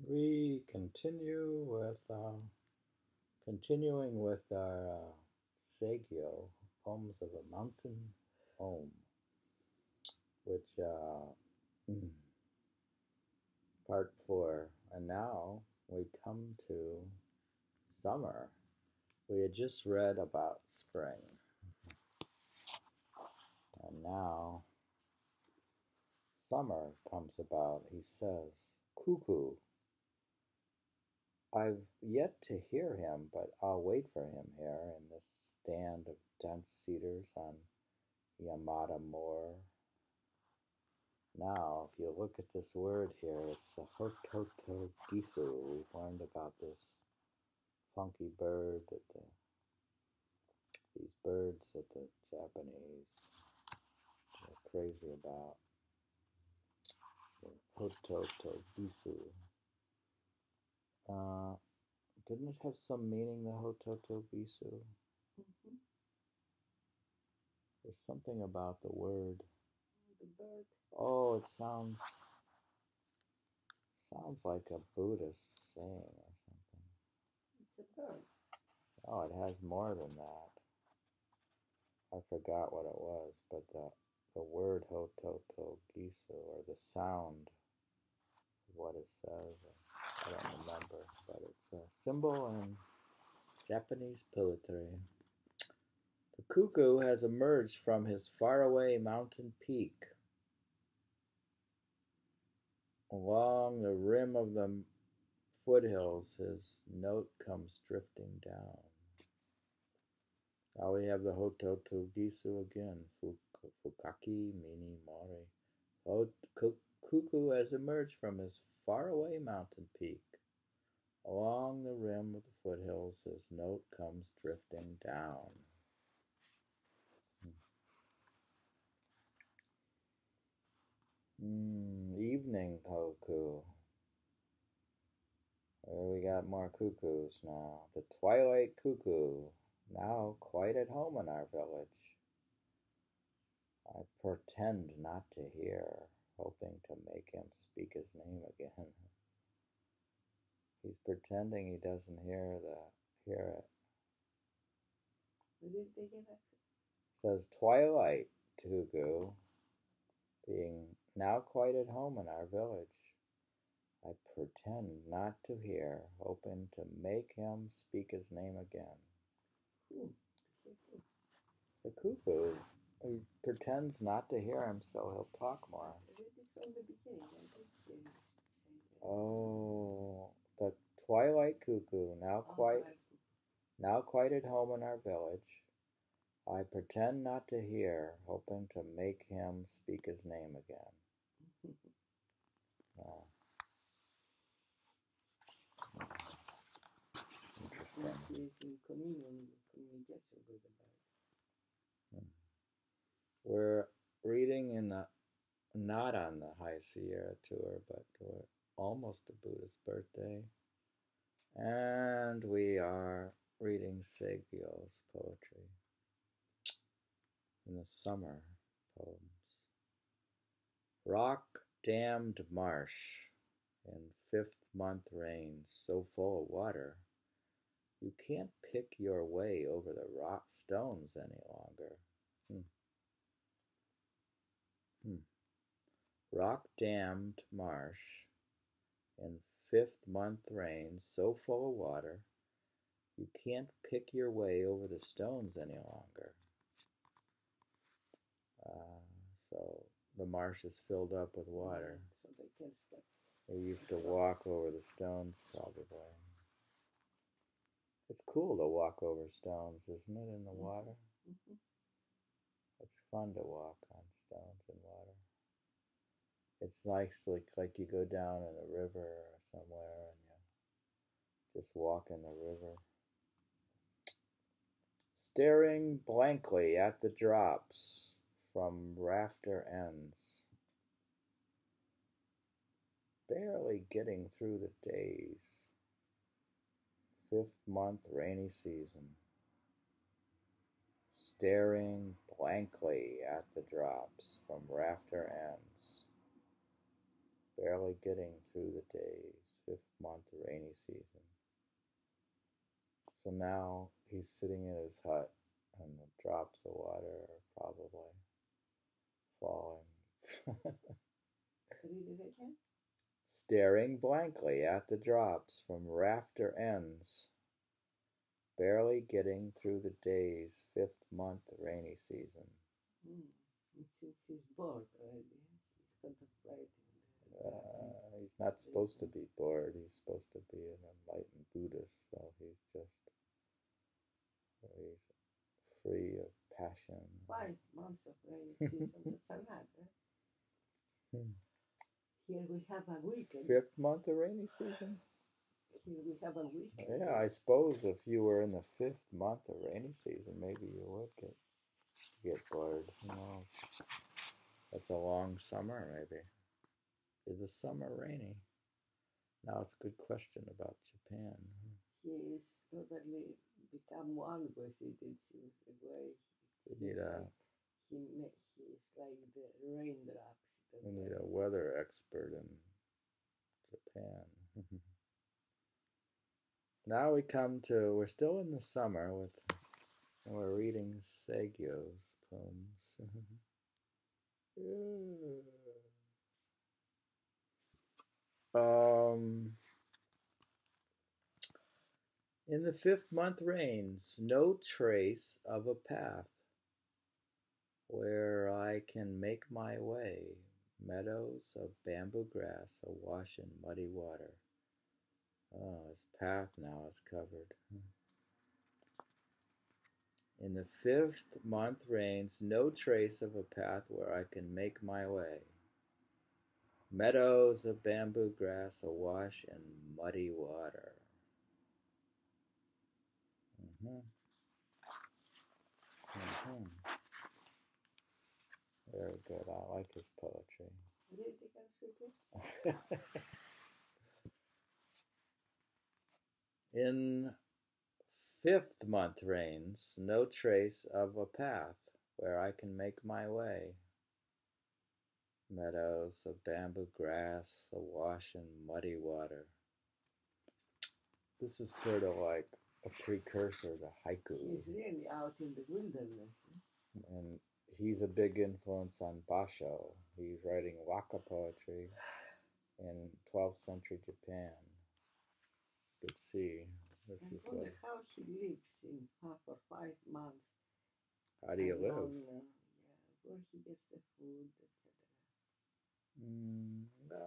We continuing with our Saigyo Poems of a Mountain Home, which mm, part 4, and now we come to summer. We had just read about spring, and now summer comes about. He says, "Cuckoo, I've yet to hear him, but I'll wait for him here in this stand of dense cedars on Yamada Moor." Now, if you look at this word here, it's the Hototo Gisu. We've learned about this funky bird these birds that the Japanese are crazy about. The Hototo Gisu. Didn't it have some meaning, the Hototo Gisu? Mm-hmm. There's something about the word. The bird. Oh, it sounds like a Buddhist saying or something. It's a bird. Oh, it has more than that. I forgot what it was, but the word Hototo Gisu, or the sound of what it says, I don't remember, but it's a symbol in Japanese poetry. The cuckoo has emerged from his faraway mountain peak. Along the rim of the foothills, his note comes drifting down. Now we have the Hototo Gisu again. Fukaki mini mori. Cuckoo has emerged from his faraway mountain peak. Along the rim of the foothills, his note comes drifting down. Evening cuckoo. Well, we got more cuckoos now. The twilight cuckoo, now quite at home in our village. I pretend not to hear, hoping to make him speak his name again. He's pretending he doesn't hear it. Where did they get it? Says twilight cuckoo, being now quite at home in our village. I pretend not to hear, hoping to make him speak his name again. The cuckoo, he pretends not to hear him, so he'll talk more. From the beginning. Oh, the twilight cuckoo, now quite at home in our village. I pretend not to hear, hoping to make him speak his name again. Oh. Interesting. We're reading not on the High Sierra tour, but we're almost a Buddhist birthday. And we are reading Saigyo's poetry in the summer poems. Rock dammed marsh in 5th month rains so full of water you can't pick your way over the rock stones any longer. Rock dammed marsh in 5th month rains so full of water you can't pick your way over the stones any longer. So the marsh is filled up with water. So they can step. They used to walk over the stones, probably. It's cool to walk over stones, isn't it, in the water? Mm-hmm. It's fun to walk on stones in water. It's nice, like you go down in a river or somewhere and you just walk in the river. Staring blankly at the drops from rafter ends. Barely getting through the days. 5th month rainy season. Staring blankly at the drops from rafter ends. Barely getting through the days. 5th the rainy season. So now he's sitting in his hut, and the drops of water are probably falling. Read it again. Staring blankly at the drops from rafter ends, barely getting through the day's 5th-month rainy season. It seems he's bored already. He's contemplating. He's not supposed to be bored. He's supposed to be an enlightened Buddhist, so he's free of passion. 5 months of rainy season. That's a lot. Here we have a weekend. 5th month of rainy season? Here we have a weekend. Yeah, I suppose if you were in the 5th month of rainy season, maybe you would get bored. Who knows? That's a long summer, maybe. Is the summer rainy? Now it's a good question about Japan. He's totally become one with it. It seems the way he's like the raindrops. We need a weather expert in Japan. Now we're still in the summer and we're reading Saigyo's poems. In the 5th month reigns no trace of a path where I can make my way, meadows of bamboo grass awash in muddy water. Oh, his path now is covered. In the 5th month reigns no trace of a path where I can make my way, meadows of bamboo grass awash in muddy water. Very good. I like his poetry. In 5th month reigns no trace of a path where I can make my way, meadows of bamboo grass awash in muddy water. This is sort of like a precursor to haiku. He's really out in the wilderness. And he's a big influence on Basho. He's writing waka poetry in 12th century Japan. You could see this is what. How he lives in for 5 months. How do you live? Where he gets the food, etc.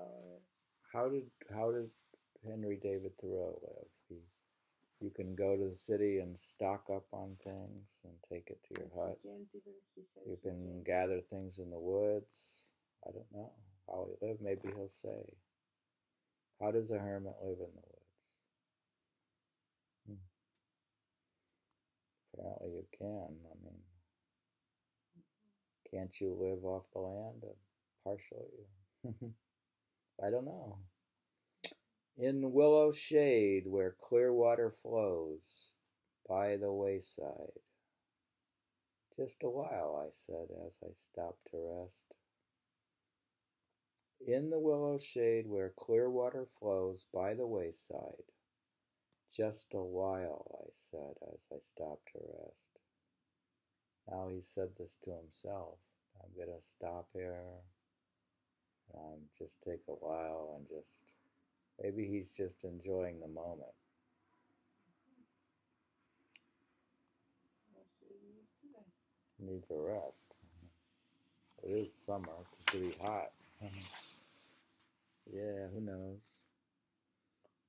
How did Henry David Thoreau live? You can go to the city and stock up on things and take it to your hut. You can gather things in the woods. I don't know how he lived. Maybe he'll say. How does a hermit live in the woods? Apparently you can. I mean, can't you live off the land partially? I don't know. In willow shade where clear water flows by the wayside. Just a while, I said as I stopped to rest. In the willow shade where clear water flows by the wayside. Just a while, I said as I stopped to rest. Now he said this to himself. I'm going to stop here. Just take a while and maybe he's just enjoying the moment. He needs a rest. It is summer. It's going to be hot. Yeah, who knows?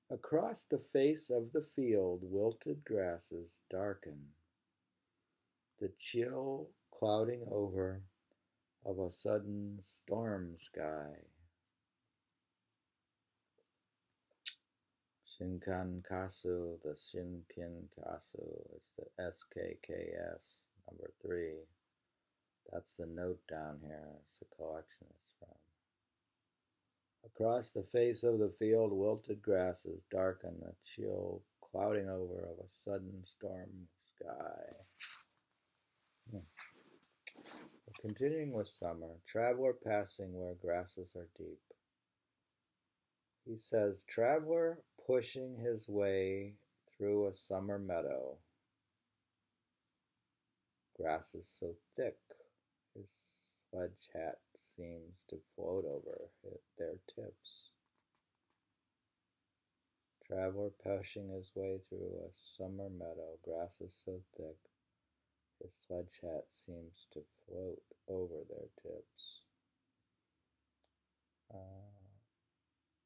Across the face of the field, wilted grasses darken. The chill clouding over of a sudden storm sky. Shinkankasu, the Shinkinkasu, it's the SKKS, number 3. That's the note down here. It's the collection it's from. Across the face of the field, wilted grasses darken, the chill clouding over of a sudden storm sky. Continuing with summer, traveler passing where grasses are deep. He says, traveler, pushing his way through a summer meadow. Grass is so thick, his sledge hat seems to float over their tips. Traveler pushing his way through a summer meadow. Grass is so thick, his sledge hat seems to float over their tips.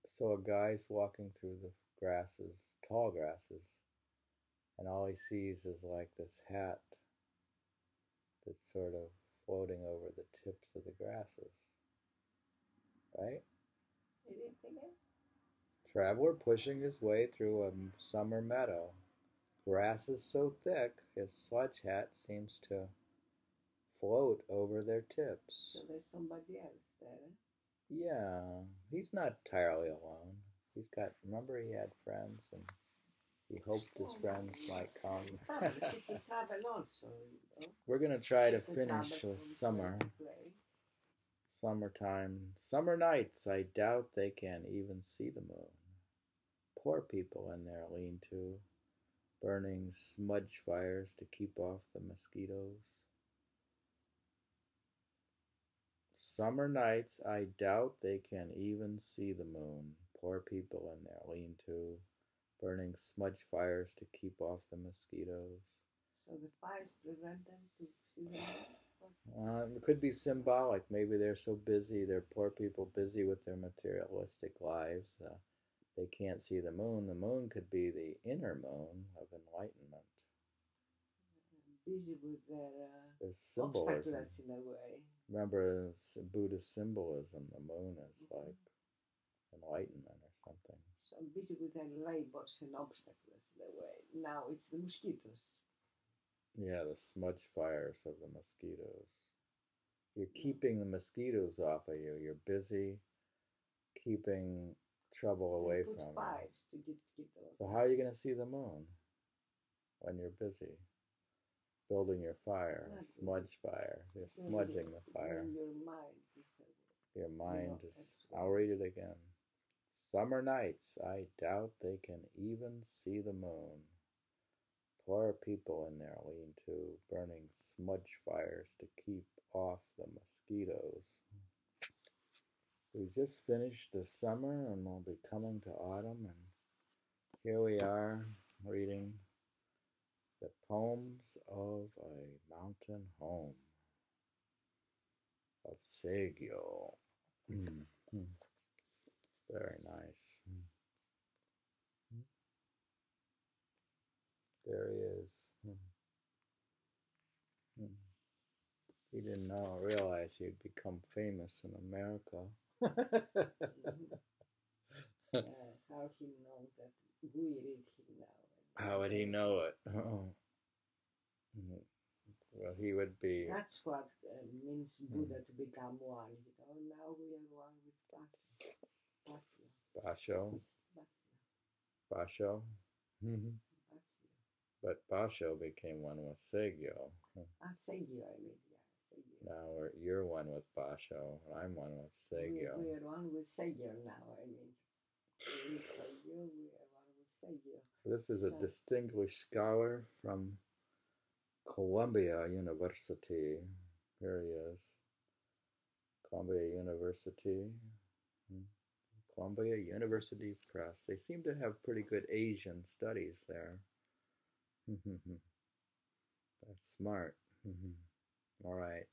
So a guy's walking through the grasses, tall grasses, and all he sees is like this hat that's sort of floating over the tips of the grasses. Right? Traveler pushing his way through a summer meadow. Grass is so thick, his sledge hat seems to float over their tips. So there's somebody else there. Yeah, he's not entirely alone. He's got, remember he had friends and he hoped his friends might come. People travel also, you know. We're going to try to finish with summer. Summertime. Summer nights, I doubt they can even see the moon. Poor people in their lean-to, burning smudge fires to keep off the mosquitoes. Summer nights, I doubt they can even see the moon. Poor people in their lean-to, burning smudge fires to keep off the mosquitoes. So the fires prevent them to see the moon? It could be symbolic. Maybe they're so busy, they're poor people busy with their materialistic lives. They can't see the moon. The moon could be the inner moon of enlightenment. Busy with their symbolism. obstacles in a way. Remember Buddhist symbolism, the moon is like enlightenment or something. So I'm busy with their labors and obstacles in a way. Now it's the mosquitoes. Yeah, the smudge fires of the mosquitoes. You're keeping the mosquitoes off of you. You're busy keeping trouble away from you. Fires to get those. So how are you going to see the moon when you're busy building your fire, smudge fire? You're smudging the fire. Your mind is, I'll read it again. Summer nights, I doubt they can even see the moon. Poor people in their lean-to, burning smudge fires to keep off the mosquitoes. We just finished the summer and we'll be coming to autumn, and here we are reading the poems of a mountain home of Saigyo. Very nice. There he is. He didn't realize he'd become famous in America. How he know that we read him now? How would he know it? Well, he would be. That's what means Buddha to become one. You know, now we are one with Basho. Basho. But Basho became one with Saigyo. Saigyo, I mean, yeah. Saigyo. Now you're one with Basho, and I'm one with Saigyo. We are one with Saigyo now, I mean. We are one with Saigyo. This is a distinguished scholar from Columbia University. Here he is. Columbia University. Columbia University Press. They seem to have pretty good Asian studies there. That's smart. All right.